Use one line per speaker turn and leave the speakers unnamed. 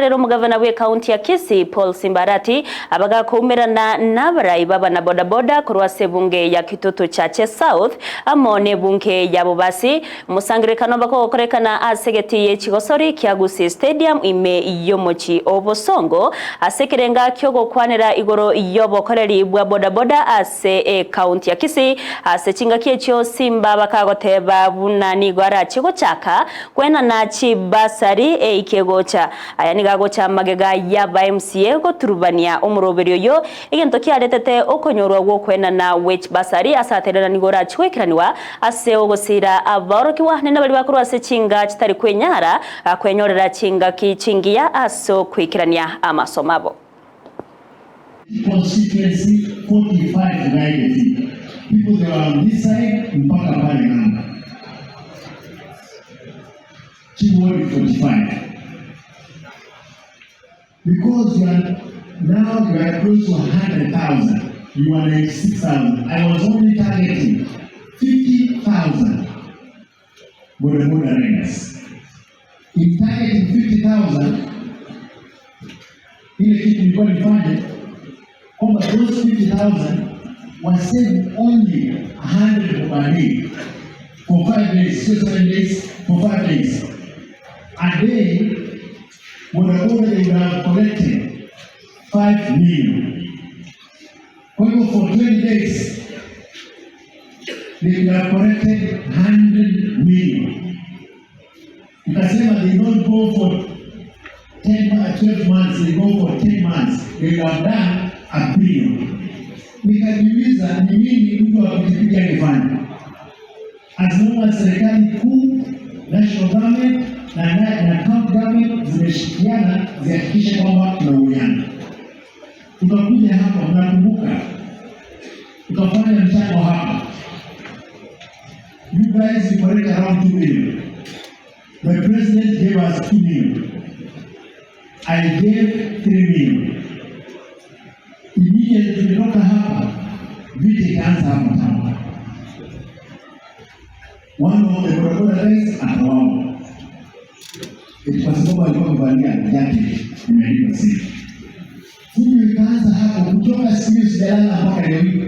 Rero mugavana we county ya Kisii Paul Simbarati abaga kumerana n'abarayi baba na bodaboda kurwase bunge ya Kitutu Chache South amone bunge ya Bubasi musangirekano bako korekana asegeti ye Chigosori Kyagusi Stadium ime yomochi obosongo asekerenga kyogo kwanera igoro yobokoreri bwa bodaboda ase county ya Kisii ase chinga kyecho Simba bakagoteba bunani gwara chigo chaka kwena na chibasari ikegocha ayani gago cha magega ya ba MCA go turubania umuroberio yo igento kiaretete okonyorwa gwo kwena na wech basari asaterana nigora chwekiraniwa ase ogosira aborokiwa nene bali bakuru ase chinga kitari kwenyara kwenyorera chinga kichingia aso kwikirania amasomabo
constituency 45 guys people that are on this side mpaka pale namba Chiwodi 45. Because you are close to 100,000, you are 96,000. I was only targeting 50,000 bodaboda riders. In targeting 50,000, ile kitu nilikuwa nifanye kwamba those 50,000 were saved only 100 per day for 5 days, 7 days, for 5 days. A day, bodaboda they would have collected 5 million. Only for 20 days, they would have collected 100 million. Ikasema they don't go for 12 months, they go for 10 months, they would have done a billion. Nikajiuliza ni nini mtu akipiga kifanya? As long as serikali kuu, national government na county government zimeshirikiana zihakikishe kwamba tunauiana. Tukakuja hapa, mnakumbuka, tukafanya mchango hapa. You guys you collect around 2 million. The president gave us 2 million. I gave 3 million. Immediately tulitoka hapa, vita ikaanza hapa hapa. One of the bodaboda guys akawawa. Kwa sababu alikuwa amevalia jacket imeandikwa sisi. Fujo ikaanza hapo kutoka siku hiyo sijalala mpaka leo hii.